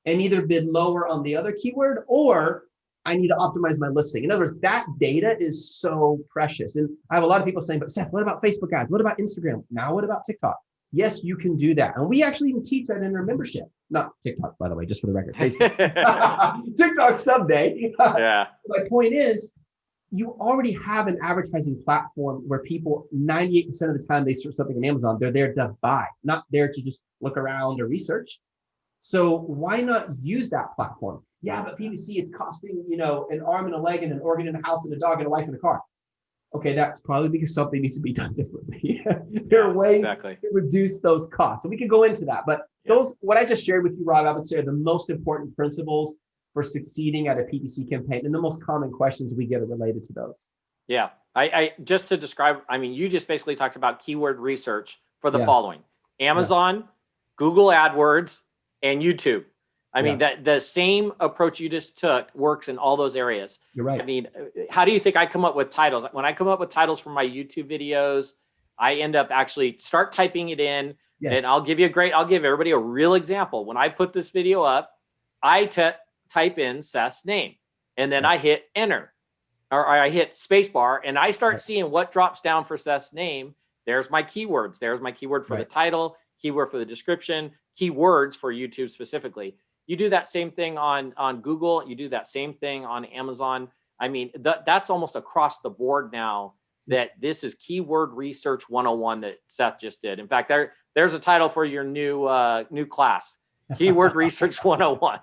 and either bid lower on the other keyword, or I need to optimize my listing. In other words, that data is so precious. And I have a lot of people saying, but Seth, what about Facebook ads? What about Instagram? Now, what about TikTok? Yes, you can do that. And we actually even teach that in our membership. Not TikTok, by the way, just for the record. Facebook. TikTok someday. Yeah. My point is, you already have an advertising platform where people, 98% of the time they search something on Amazon, they're there to buy, not there to just look around or research. So why not use that platform? Yeah, but PPC, it's costing, an arm and a leg and an organ and a house and a dog and a wife and a car. Okay, that's probably because something needs to be done differently. There are ways to reduce those costs. So we could go into that. But what I just shared with you, Rob, I would say are the most important principles for succeeding at a PPC campaign. And the most common questions we get are related to those. Yeah, I just to describe, you just basically talked about keyword research for the following: Amazon, Google AdWords, and YouTube. That the same approach you just took works in all those areas. You're right. How do you think I come up with titles? When I come up with titles for my YouTube videos, I end up actually start typing it in, and I'll give everybody a real example. When I put this video up, I type in Seth's name, and then I hit enter, or I hit spacebar, and I start seeing what drops down for Seth's name. There's my keywords. There's my keyword for the title, keyword for the description, keywords for YouTube specifically. You do that same thing on Google. You do that same thing on Amazon. That's almost across the board now, that this is keyword research 101 that Seth just did. In fact, there's a title for your new class, Keyword Research 101.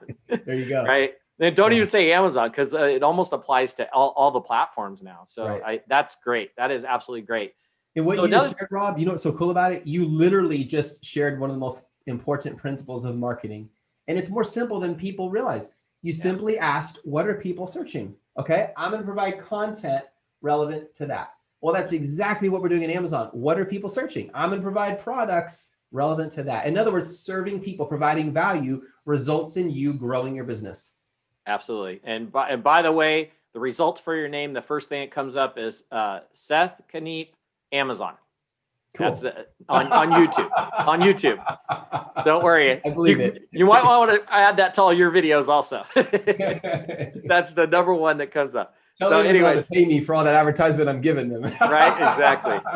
There you go. Right. And don't even say Amazon, because it almost applies to all the platforms now. So that's great. That is absolutely great. And what you just shared, Rob, you know what's so cool about it? You literally just shared one of the most important principles of marketing. And it's more simple than people realize. You simply asked, what are people searching? Okay, I'm going to provide content relevant to that. Well, that's exactly what we're doing in Amazon. What are people searching? I'm going to provide products relevant to that. In other words, serving people, providing value results in you growing your business. Absolutely. And by the way, the results for your name, the first thing that comes up is Seth Kniep Amazon. Cool. That's on YouTube. On YouTube. So don't worry. I believe it. You might want to add that to all your videos also. That's the number one that comes up. Tell them to pay me for all that advertisement I'm giving them. Right.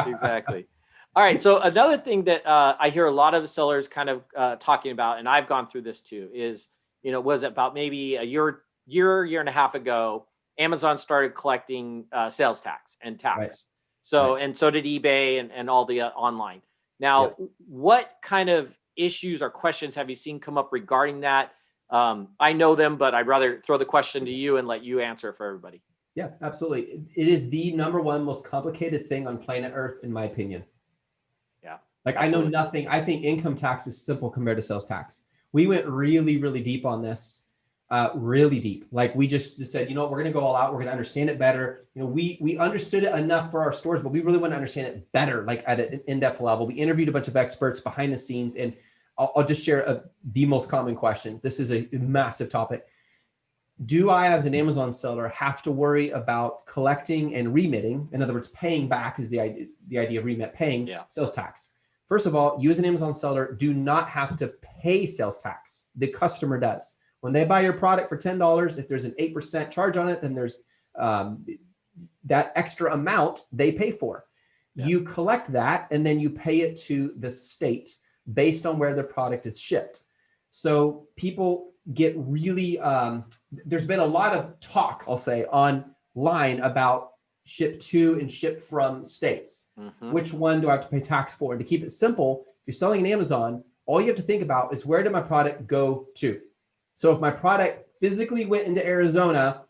Exactly. All right. So another thing that I hear a lot of sellers kind of talking about, and I've gone through this too, is, was about maybe a year and a half ago, Amazon started collecting sales tax and tax. Right. So, and so did eBay and all the online. Now, what kind of issues or questions have you seen come up regarding that? I know them, but I'd rather throw the question to you and let you answer for everybody. Yeah, absolutely. It is the number one most complicated thing on planet Earth, in my opinion. Yeah. Like absolutely. I know nothing. I think income tax is simple compared to sales tax. We went really, really deep on this, really deep. Like we just said, you know what, we're going to go all out. We're going to understand it better. You know, we understood it enough for our stores, but we really want to understand it better, like at an in-depth level. We interviewed a bunch of experts behind the scenes, and I'll just share the most common questions. This is a massive topic. Do I, as an Amazon seller, have to worry about collecting and remitting? In other words, paying back is the idea of remit, paying sales tax. First of all, you as an Amazon seller do not have to pay sales tax. The customer does. When they buy your product for $10, if there's an 8% charge on it, then there's that extra amount they pay for. Yeah. You collect that and then you pay it to the state based on where the product is shipped. So people get really, there's been a lot of talk, I'll say, online about ship to and ship from states. Mm-hmm. Which one do I have to pay tax for? And to keep it simple, if you're selling on Amazon, all you have to think about is where did my product go to? So if my product physically went into Arizona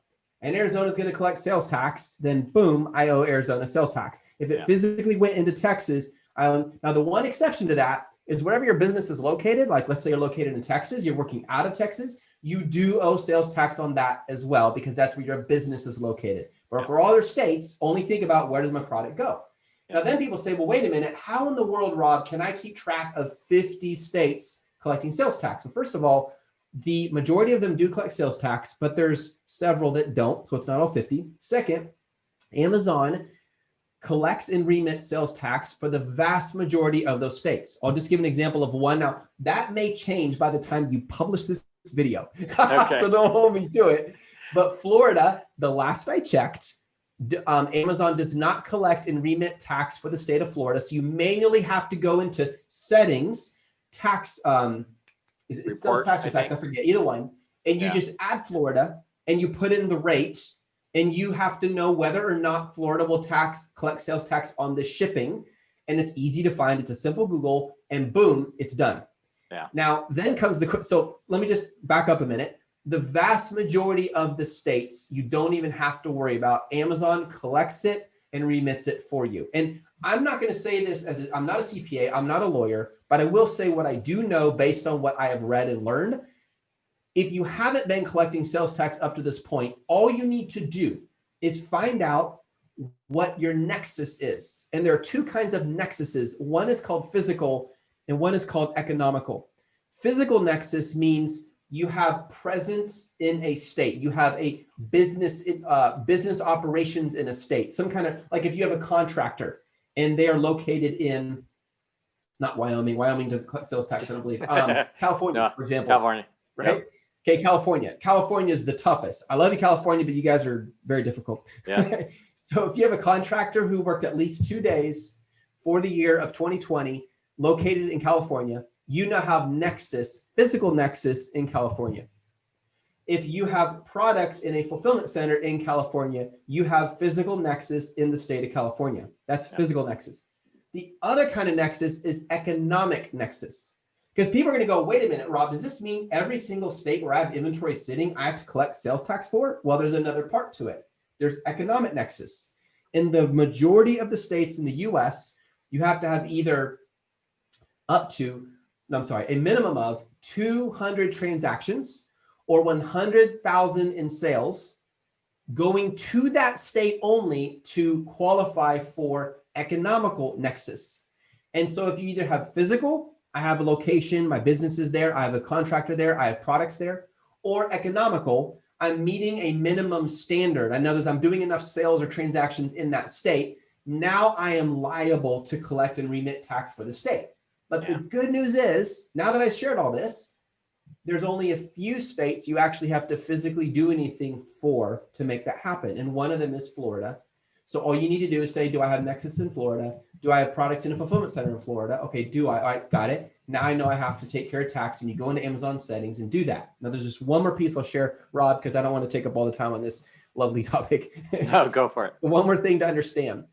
and Arizona is going to collect sales tax, then boom, I owe Arizona sales tax. If it physically went into Texas, now the one exception to that is wherever your business is located, like let's say you're located in Texas, you're working out of Texas, you do owe sales tax on that as well, because that's where your business is located. But for all other states, only think about where does my product go? Now then people say, well, wait a minute, how in the world, Rob, can I keep track of 50 states collecting sales tax? So first of all, the majority of them do collect sales tax, but there's several that don't, so it's not all 50. Second, Amazon collects and remits sales tax for the vast majority of those states. I'll just give an example of one. Now, that may change by the time you publish this video, okay. So don't hold me to it. But Florida, the last I checked, Amazon does not collect and remit tax for the state of Florida. So you manually have to go into settings, tax, is it sales tax or tax? I forget, either one. And you just add Florida and you put in the rate, and you have to know whether or not Florida will collect sales tax on the shipping. And it's easy to find. It's a simple Google, and boom, it's done. Yeah. Now, then comes so let me just back up a minute. The vast majority of the states, you don't even have to worry about. Amazon collects it and remits it for you. And I'm not going to say this I'm not a CPA, I'm not a lawyer, but I will say what I do know based on what I have read and learned. If you haven't been collecting sales tax up to this point, all you need to do is find out what your nexus is. And there are two kinds of nexuses. One is called physical and one is called economical. Physical nexus means you have presence in a state. You have a business operations in a state. Some kind of, like if you have a contractor and they are located in, not Wyoming. Wyoming doesn't collect sales tax, I don't believe. California, no, for example. California. Right? Yep. Okay, California. California is the toughest. I love you, California, but you guys are very difficult. Yeah. So if you have a contractor who worked at least 2 days for the year of 2020, located in California, you now have physical nexus in California. If you have products in a fulfillment center in California, you have physical nexus in the state of California. That's physical nexus. The other kind of nexus is economic nexus. Because people are going to go, wait a minute, Rob, does this mean every single state where I have inventory sitting, I have to collect sales tax for? Well, there's another part to it. There's economic nexus. In the majority of the states in the US, you have to have either a minimum of 200 transactions or 100,000 in sales going to that state only to qualify for economical nexus. And so if you either have physical, I have a location, my business is there, I have a contractor there, I have products there, or economical, I'm meeting a minimum standard. In other words, I'm doing enough sales or transactions in that state. Now I am liable to collect and remit tax for the state. But the good news is, now that I shared all this, there's only a few states you actually have to physically do anything for to make that happen. And one of them is Florida. So all you need to do is say, do I have nexus in Florida? Do I have products in a fulfillment center in Florida? Okay, do I? All right, got it. Now I know I have to take care of tax, and you go into Amazon settings and do that. Now there's just one more piece I'll share, Rob, because I don't want to take up all the time on this lovely topic. No, go for it. One more thing to understand.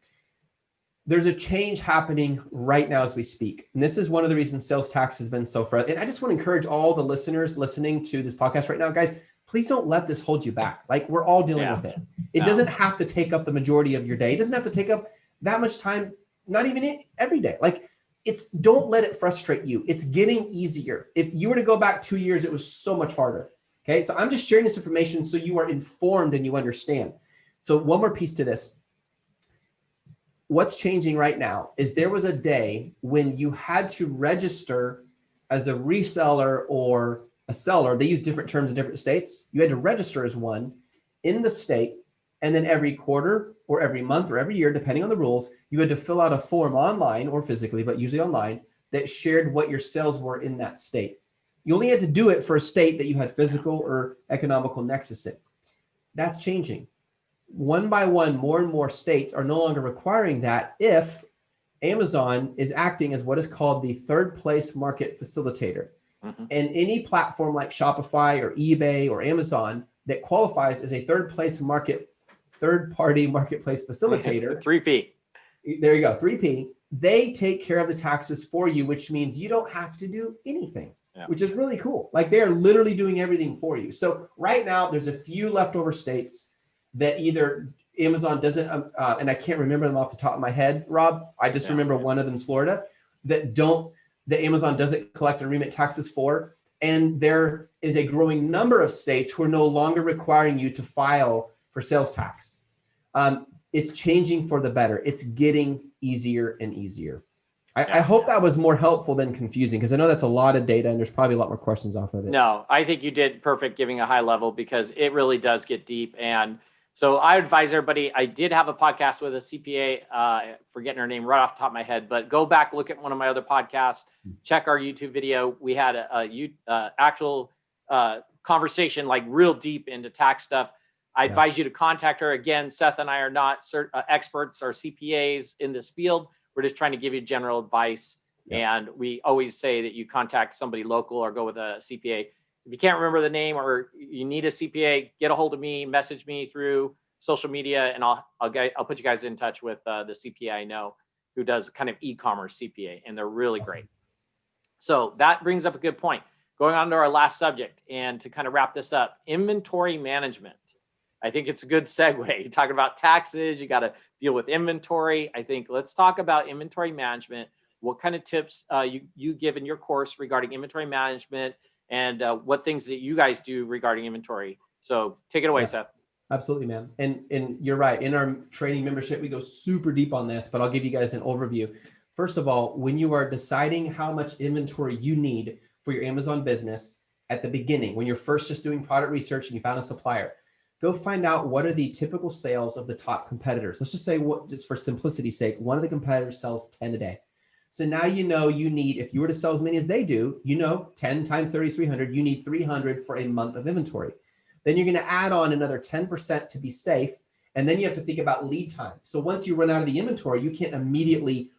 There's a change happening right now as we speak. And this is one of the reasons sales tax has been so frustrating. And I just want to encourage all the listeners listening to this podcast right now, guys, please don't let this hold you back. Like, we're all dealing with it. It doesn't have to take up the majority of your day. It doesn't have to take up that much time, not even every day. Like, don't let it frustrate you. It's getting easier. If you were to go back 2 years, it was so much harder. Okay. So I'm just sharing this information so you are informed and you understand. So one more piece to this. What's changing right now is there was a day when you had to register as a reseller or a seller. They use different terms in different states. You had to register as one in the state. And then every quarter or every month or every year, depending on the rules, you had to fill out a form online or physically, but usually online, that shared what your sales were in that state. You only had to do it for a state that you had physical or economical nexus in. That's changing. One by one, more and more states are no longer requiring that if Amazon is acting as what is called the third place market facilitator. And any platform like Shopify or eBay or Amazon that qualifies as a third-party marketplace facilitator. 3P. There you go, 3P. They take care of the taxes for you, which means you don't have to do anything, which is really cool. Like, they're literally doing everything for you. So right now, there's a few leftover states that either Amazon doesn't, and I can't remember them off the top of my head, Rob. I just remember one of them is Florida, that Amazon doesn't collect and remit taxes for. And there is a growing number of states who are no longer requiring you to file for sales tax. It's changing for the better. It's getting easier and easier. I hope that was more helpful than confusing, because I know that's a lot of data and there's probably a lot more questions off of it. No, I think you did perfect giving a high level, because it really does get deep. And so I advise everybody, I did have a podcast with a CPA, forgetting her name right off the top of my head, but go back, look at one of my other podcasts, check our YouTube video. We had a actual conversation, like real deep into tax stuff. I advise you to contact her. Again, Seth and I are not experts or CPAs in this field. We're just trying to give you general advice. And we always say that you contact somebody local or go with a CPA. If you can't remember the name or you need a CPA, get a hold of me, message me through social media, and I'll put you guys in touch with the CPA I know who does kind of e-commerce CPA, and they're really great. So that brings up a good point. Going on to our last subject, and to kind of wrap this up, inventory management. I think it's a good segue. You're talking about taxes, you got to deal with inventory. I think let's talk about inventory management. What kind of tips you give in your course regarding inventory management, and what things that you guys do regarding inventory. So take it away, Seth. Absolutely, man. And you're right. In our training membership, we go super deep on this, but I'll give you guys an overview. First of all, when you are deciding how much inventory you need for your Amazon business at the beginning, when you're first just doing product research and you found a supplier, go find out what are the typical sales of the top competitors. Let's just say, just for simplicity's sake, one of the competitors sells 10 a day. So now you know you need, if you were to sell as many as they do, 10 times 30 is 300, you need 300 for a month of inventory. Then you're going to add on another 10% to be safe. And then you have to think about lead time. So once you run out of the inventory, you can't immediately,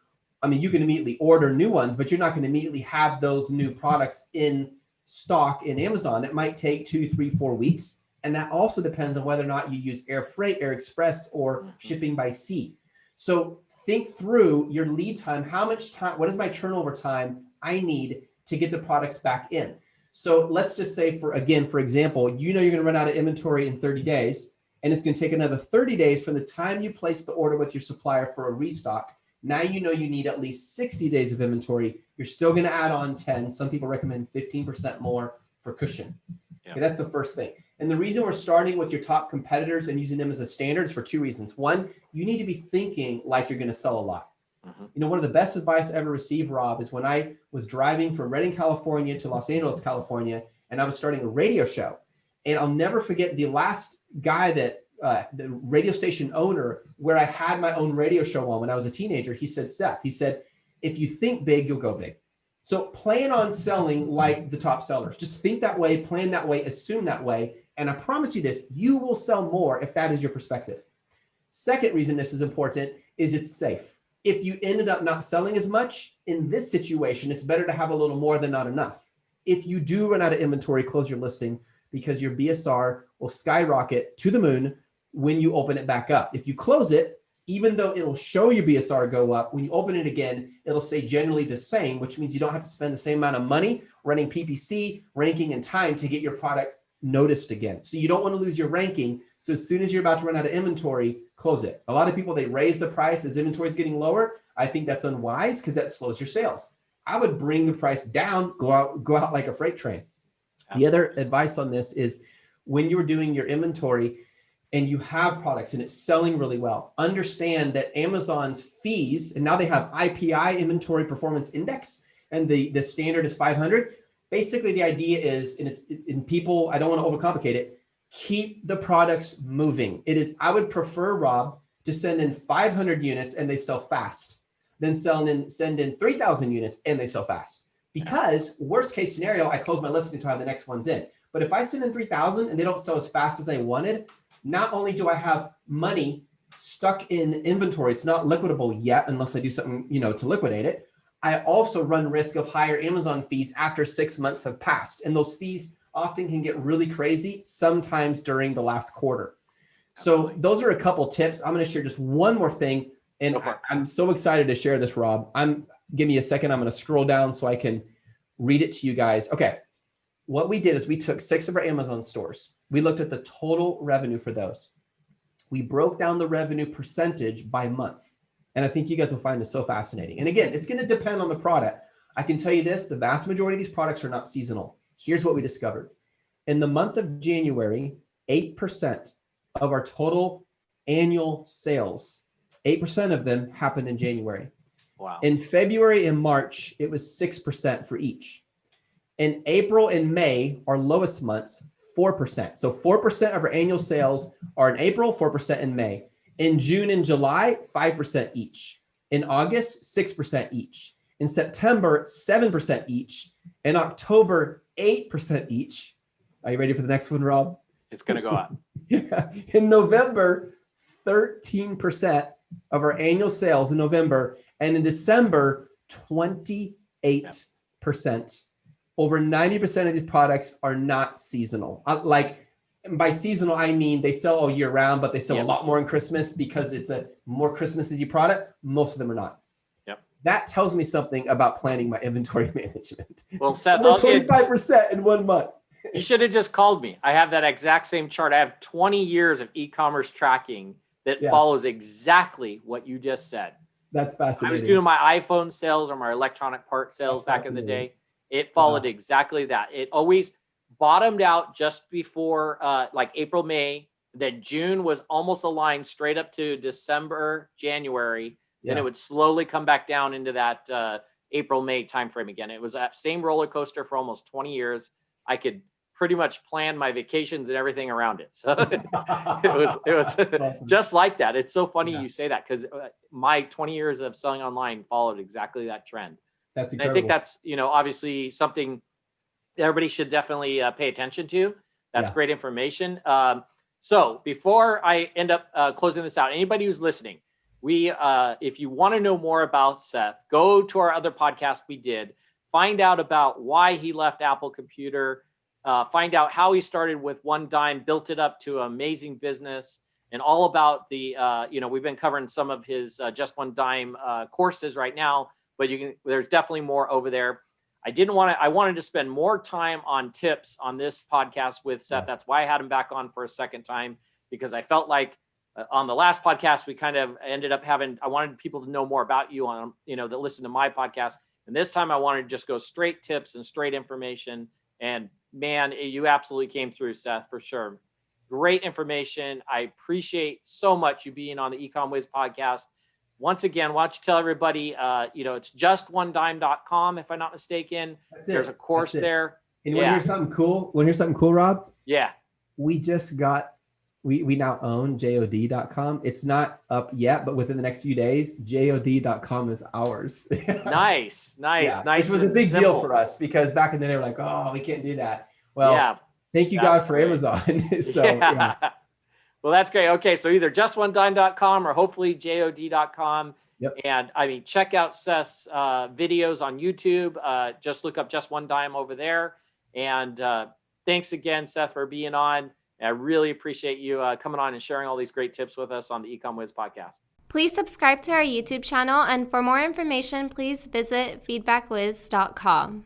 you can immediately order new ones, but you're not going to immediately have those new products in stock in Amazon. It might take 2, 3, 4 weeks. And that also depends on whether or not you use air freight, air express, or shipping by sea. So think through your lead time. How much time, what is my turnover time I need to get the products back in? So let's just say, for example, you're going to run out of inventory in 30 days, and it's going to take another 30 days from the time you place the order with your supplier for a restock. Now you need at least 60 days of inventory. You're still going to add on 10. Some people recommend 15% more for cushion. Okay, that's the first thing. And the reason we're starting with your top competitors and using them as a standard is for 2 reasons. One, you need to be thinking like you're going to sell a lot. One of the best advice I ever received, Rob, is when I was driving from Redding, California to Los Angeles, California, and I was starting a radio show. And I'll never forget the last guy that the radio station owner where I had my own radio show on when I was a teenager, he said, Seth, if you think big, you'll go big. So plan on selling like the top sellers. Just think that way, plan that way, assume that way. And I promise you this, you will sell more if that is your perspective. Second reason this is important is it's safe. If you ended up not selling as much in this situation, it's better to have a little more than not enough. If you do run out of inventory, close your listing, because your BSR will skyrocket to the moon when you open it back up. If you close it, even though it'll show your BSR go up, when you open it again, it'll stay generally the same, which means you don't have to spend the same amount of money running PPC, ranking, and time to get your product noticed again. So you don't want to lose your ranking. So as soon as you're about to run out of inventory, close it. A lot of people, they raise the price as inventory is getting lower. I think that's unwise because that slows your sales. I would bring the price down, go out like a freight train. Absolutely. The other advice on this is when you're doing your inventory and you have products and it's selling really well, understand that Amazon's fees, and now they have IPI, Inventory Performance Index, and the standard is 500. Basically, the idea is, and it's in people, I don't want to overcomplicate it, keep the products moving. I would prefer, Rob, to send in 500 units and they sell fast, than send in 3,000 units and they sell fast. Because worst case scenario, I close my listing until I have the next one's in. But if I send in 3,000 and they don't sell as fast as I wanted, not only do I have money stuck in inventory, it's not liquidable yet unless I do something, to liquidate it. I also run risk of higher Amazon fees after 6 months have passed. And those fees often can get really crazy sometimes during the last quarter. Absolutely. So those are a couple tips. I'm going to share just one more thing. And I'm so excited to share this, Rob. Give me a second. I'm going to scroll down so I can read it to you guys. Okay. What we did is we took 6 of our Amazon stores. We looked at the total revenue for those. We broke down the revenue percentage by month. And I think you guys will find this so fascinating. And again, it's going to depend on the product. I can tell you this, the vast majority of these products are not seasonal. Here's what we discovered. In the month of January, 8% of our total annual sales, 8% of them happened in January. Wow. In February and March, it was 6% for each. In April and May, our lowest months, 4%. So 4% of our annual sales are in April, 4% in May. In June and July, 5% each. In August, 6% each. In September, 7% each. In October, 8% each. Are you ready for the next one, Rob? It's going to go up. Yeah. In November, 13% of our annual sales in November. And in December, 28%. Over 90% of these products are not seasonal. By seasonal, I mean they sell all year round, but they sell a lot more in Christmas because it's a more Christmassy product. Most of them are not. Yep. That tells me something about planning my inventory management. Well, Seth, 25% in 1 month. You should have just called me. I have that exact same chart. I have 20 years of e-commerce tracking that follows exactly what you just said. That's fascinating. I was doing my iPhone sales or my electronic part sales back in the day. It followed exactly that. It always bottomed out just before like April, May. Then June was almost aligned straight up to December, January. Then it would slowly come back down into that April, May timeframe again. It was that same roller coaster for almost 20 years. I could pretty much plan my vacations and everything around it. So it was awesome. Just like that. It's so funny you say that because my 20 years of selling online followed exactly that trend. That's incredible. And I think that's, obviously something everybody should definitely pay attention to. That's great information. So before I end up closing this out, anybody who's listening, if you want to know more about Seth, go to our other podcast we did, find out about why he left Apple Computer, find out how he started with one dime, built it up to an amazing business, and all about the, we've been covering some of his Just One Dime courses right now, but there's definitely more over there. I wanted to spend more time on tips on this podcast with Seth. That's why I had him back on for a second time, because I felt like on the last podcast, we kind of ended up I wanted people to know more about you on, that listen to my podcast. And this time I wanted to just go straight tips and straight information. And man, you absolutely came through, Seth, for sure. Great information. I appreciate so much you being on the Ecom Wiz podcast. Once again, why don't you tell everybody, it's justonedime.com, if I'm not mistaken. There's a course there. And you want to hear something cool? Rob? Yeah. We just we now own jod.com. It's not up yet, but within the next few days, jod.com is ours. Nice. Which was a big deal for us because back in the day, we're like, oh, we can't do that. Well, thank you, God, for Amazon. Well, that's great. Okay, so either justonedime.com or hopefully jod.com. Yep. And check out Seth's videos on YouTube. Just look up Just One Dime over there. And thanks again, Seth, for being on. I really appreciate you coming on and sharing all these great tips with us on the Ecom Wiz podcast. Please subscribe to our YouTube channel. And for more information, please visit feedbackwiz.com.